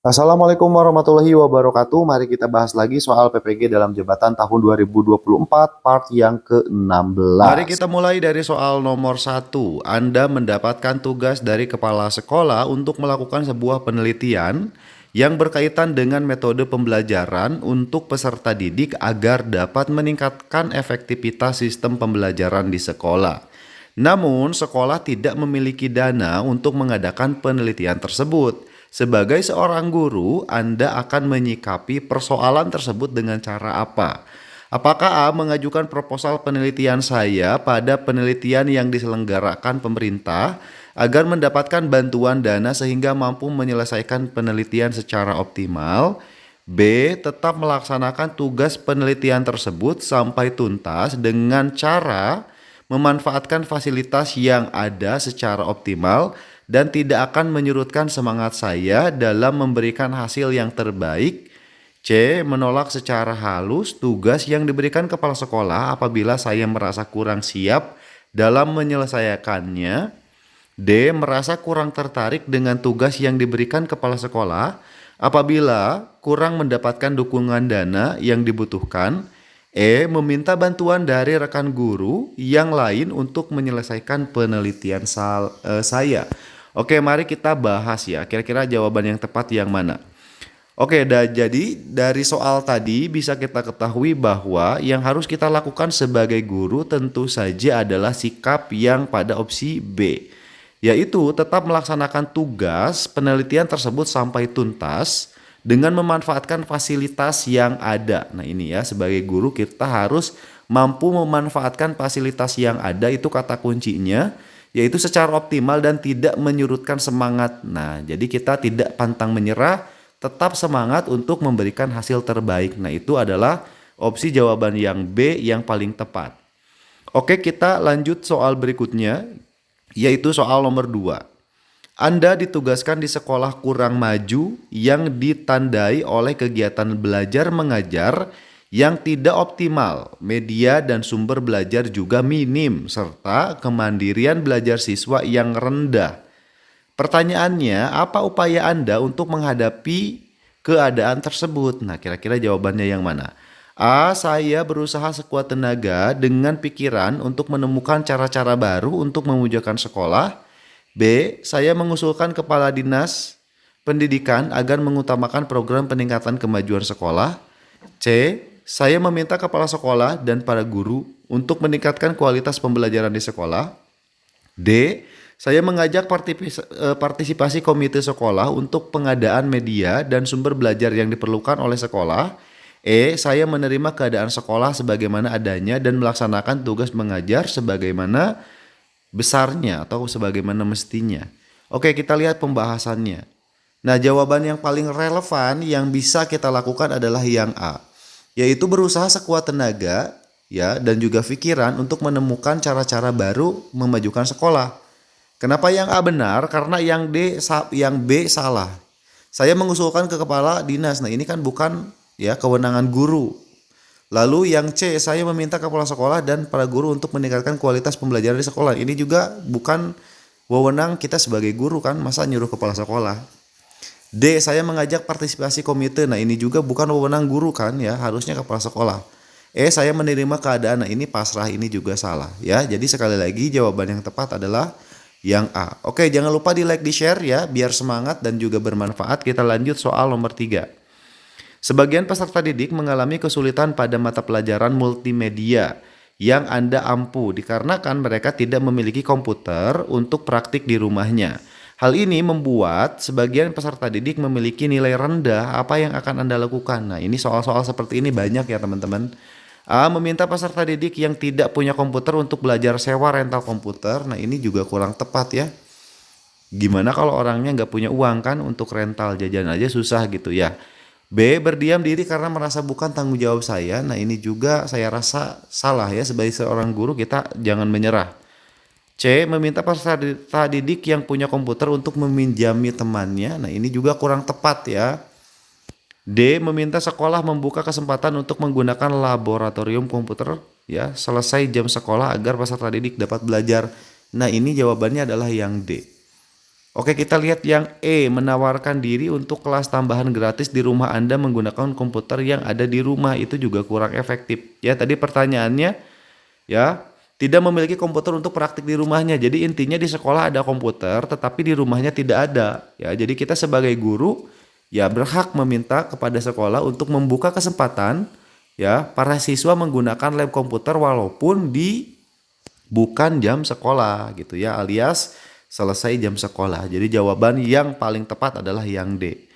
Assalamualaikum warahmatullahi wabarakatuh. Mari kita bahas lagi soal PPG dalam jabatan tahun 2024 part yang Mari ke-16. kita mulai dari soal nomor satu. Anda mendapatkan tugas dari kepala sekolah untuk melakukan sebuah penelitian yang berkaitan dengan metode pembelajaran untuk peserta didik agar dapat meningkatkan efektivitas sistem pembelajaran di sekolah. Namun, sekolah tidak memiliki dana untuk mengadakan penelitian tersebut. Sebagai seorang guru, Anda akan menyikapi persoalan tersebut dengan cara apa? Apakah A mengajukan proposal penelitian saya pada penelitian yang diselenggarakan pemerintah agar mendapatkan bantuan dana sehingga mampu menyelesaikan penelitian secara optimal? B. Tetap melaksanakan tugas penelitian tersebut sampai tuntas dengan cara memanfaatkan fasilitas yang ada secara optimal dan tidak akan menyurutkan semangat saya dalam memberikan hasil yang terbaik. C. Menolak secara halus tugas yang diberikan kepala sekolah apabila saya merasa kurang siap dalam menyelesaikannya. D. Merasa kurang tertarik dengan tugas yang diberikan kepala sekolah apabila kurang mendapatkan dukungan dana yang dibutuhkan. E. Meminta bantuan dari rekan guru yang lain untuk menyelesaikan penelitian saya. Oke, mari kita bahas ya. Kira-kira jawaban yang tepat yang mana? Oke, jadi dari soal tadi bisa kita ketahui bahwa yang harus kita lakukan sebagai guru tentu saja adalah sikap yang pada opsi B, yaitu tetap melaksanakan tugas penelitian tersebut sampai tuntas dengan memanfaatkan fasilitas yang ada. Nah ini ya, sebagai guru kita harus mampu memanfaatkan fasilitas yang ada, itu kata kuncinya, yaitu secara optimal dan tidak menyurutkan semangat. Nah jadi kita tidak pantang menyerah, tetap semangat untuk memberikan hasil terbaik. Nah itu adalah opsi jawaban yang B yang paling tepat. Oke, kita lanjut soal berikutnya, yaitu soal nomor 2. Anda ditugaskan di sekolah kurang maju yang ditandai oleh kegiatan belajar mengajar yang tidak optimal, media dan sumber belajar juga minim, serta kemandirian belajar siswa yang rendah. Pertanyaannya, apa upaya Anda untuk menghadapi keadaan tersebut? Nah, kira-kira jawabannya yang mana? A. Saya berusaha sekuat tenaga dengan pikiran untuk menemukan cara-cara baru untuk memujudkan sekolah. B. Saya mengusulkan kepala dinas pendidikan agar mengutamakan program peningkatan kemajuan sekolah. C. Saya meminta kepala sekolah dan para guru untuk meningkatkan kualitas pembelajaran di sekolah. D. Saya mengajak partisipasi komite sekolah untuk pengadaan media dan sumber belajar yang diperlukan oleh sekolah. E. Saya menerima keadaan sekolah sebagaimana adanya dan melaksanakan tugas mengajar sebagaimana besarnya atau sebagaimana mestinya. Oke, kita lihat pembahasannya. Nah, jawaban yang paling relevan yang bisa kita lakukan adalah yang A, yaitu berusaha sekuat tenaga ya dan juga pikiran untuk menemukan cara-cara baru memajukan sekolah. Kenapa yang A benar? Karena yang B salah. Saya mengusulkan ke kepala dinas. Nah, ini kan bukan ya kewenangan guru. Lalu yang C, saya meminta kepala sekolah dan para guru untuk meningkatkan kualitas pembelajaran di sekolah. Ini juga bukan wewenang kita sebagai guru kan, masa nyuruh kepala sekolah. D, saya mengajak partisipasi komite. Nah, ini juga bukan wewenang guru kan ya, harusnya kepala sekolah. E, saya menerima keadaan. Nah, ini pasrah, ini juga salah ya. Jadi sekali lagi jawaban yang tepat adalah yang A. Oke, jangan lupa di like, di share ya, biar semangat dan juga bermanfaat. Kita lanjut soal nomor 3. Sebagian peserta didik mengalami kesulitan pada mata pelajaran multimedia yang Anda ampuh dikarenakan mereka tidak memiliki komputer untuk praktik di rumahnya. Hal ini membuat sebagian peserta didik memiliki nilai rendah. Apa yang akan Anda lakukan? Nah, ini soal-soal seperti ini banyak ya teman-teman. A. Meminta peserta didik yang tidak punya komputer untuk belajar sewa rental komputer. Nah, ini juga kurang tepat ya. Gimana kalau orangnya nggak punya uang kan untuk rental, jajan aja susah gitu ya. B. Berdiam diri karena merasa bukan tanggung jawab saya. Nah ini juga saya rasa salah ya, sebagai seorang guru kita jangan menyerah. C. Meminta peserta didik yang punya komputer untuk meminjami temannya. Nah ini juga kurang tepat ya. D. Meminta sekolah membuka kesempatan untuk menggunakan laboratorium komputer ya selesai jam sekolah agar peserta didik dapat belajar. Nah ini jawabannya adalah yang D. Oke, kita lihat yang E, menawarkan diri untuk kelas tambahan gratis di rumah Anda menggunakan komputer yang ada di rumah. Itu juga kurang efektif. Ya, tadi pertanyaannya ya, tidak memiliki komputer untuk praktik di rumahnya. Jadi intinya di sekolah ada komputer, tetapi di rumahnya tidak ada. Ya, jadi kita sebagai guru ya berhak meminta kepada sekolah untuk membuka kesempatan ya para siswa menggunakan lab komputer walaupun di bukan jam sekolah gitu ya, alias selesai jam sekolah. Jadi jawaban yang paling tepat adalah yang D.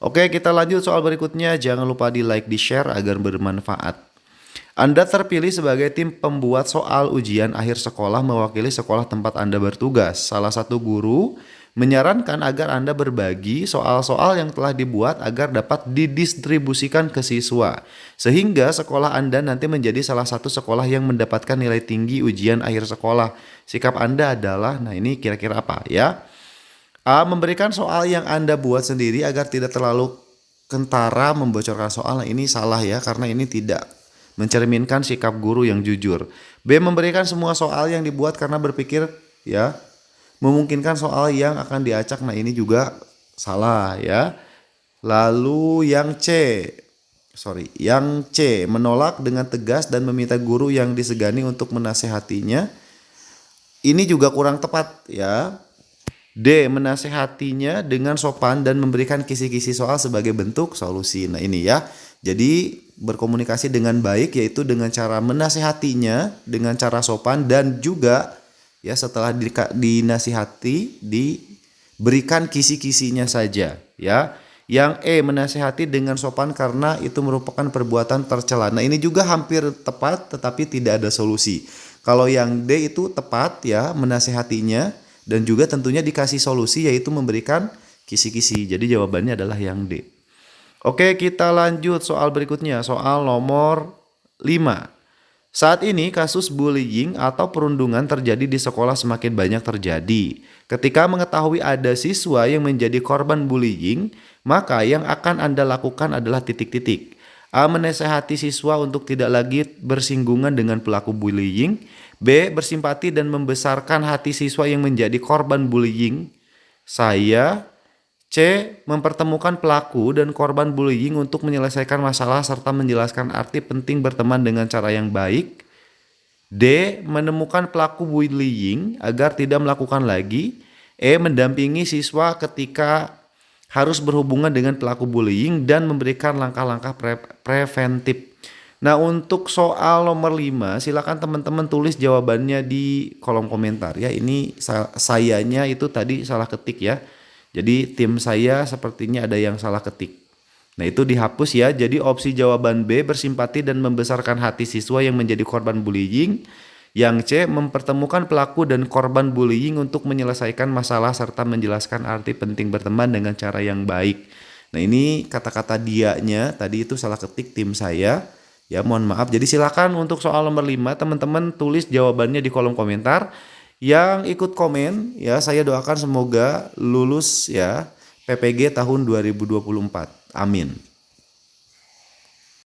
Oke, kita lanjut soal berikutnya. Jangan lupa di like, di share agar bermanfaat. Anda terpilih sebagai tim pembuat soal ujian akhir sekolah mewakili sekolah tempat Anda bertugas. Salah satu guru menyarankan agar Anda berbagi soal-soal yang telah dibuat agar dapat didistribusikan ke siswa. Sehingga sekolah Anda nanti menjadi salah satu sekolah yang mendapatkan nilai tinggi ujian akhir sekolah. Sikap Anda adalah, nah ini kira-kira apa ya? A. Memberikan soal yang Anda buat sendiri agar tidak terlalu kentara membocorkan soal. Nah, ini salah ya, karena ini tidak mencerminkan sikap guru yang jujur. B. Memberikan semua soal yang dibuat karena berpikir ya memungkinkan soal yang akan diacak. Nah, ini juga salah ya. Lalu yang C, menolak dengan tegas dan meminta guru yang disegani untuk menasehatinya. Ini juga kurang tepat ya. D. Menasehatinya dengan sopan dan memberikan kisi-kisi soal sebagai bentuk solusi. Nah, ini ya. Jadi berkomunikasi dengan baik yaitu dengan cara menasehatinya dengan cara sopan dan juga ya setelah dinasihati diberikan kisi-kisinya saja ya. Yang E, menasehati dengan sopan karena itu merupakan perbuatan tercela. Nah, ini juga hampir tepat tetapi tidak ada solusi. Kalau yang D itu tepat ya, menasehatinya dan juga tentunya dikasih solusi yaitu memberikan kisi-kisi. Jadi jawabannya adalah yang D. Oke, kita lanjut soal berikutnya, soal nomor 5. Saat ini kasus bullying atau perundungan terjadi di sekolah semakin banyak terjadi. Ketika mengetahui ada siswa yang menjadi korban bullying, maka yang akan Anda lakukan adalah titik-titik. A. Menasehati siswa untuk tidak lagi bersinggungan dengan pelaku bullying. B. Bersimpati dan membesarkan hati siswa yang menjadi korban bullying. C. Mempertemukan pelaku dan korban bullying untuk menyelesaikan masalah serta menjelaskan arti penting berteman dengan cara yang baik. D. Menemukan pelaku bullying agar tidak melakukan lagi. E. Mendampingi siswa ketika harus berhubungan dengan pelaku bullying dan memberikan langkah-langkah preventif. Nah, untuk soal nomor 5, silakan teman-teman tulis jawabannya di kolom komentar ya. Ini sayanya itu tadi salah ketik ya. Jadi tim saya sepertinya ada yang salah ketik. Nah, itu dihapus ya. Jadi opsi jawaban B, bersimpati dan membesarkan hati siswa yang menjadi korban bullying. Yang C, mempertemukan pelaku dan korban bullying untuk menyelesaikan masalah serta menjelaskan arti penting berteman dengan cara yang baik. Nah, ini kata-kata dianya tadi itu salah ketik tim saya. Ya, mohon maaf. Jadi silakan untuk soal nomor 5 teman-teman tulis jawabannya di kolom komentar. Yang ikut komen ya, saya doakan semoga lulus ya PPG tahun 2024. Amin.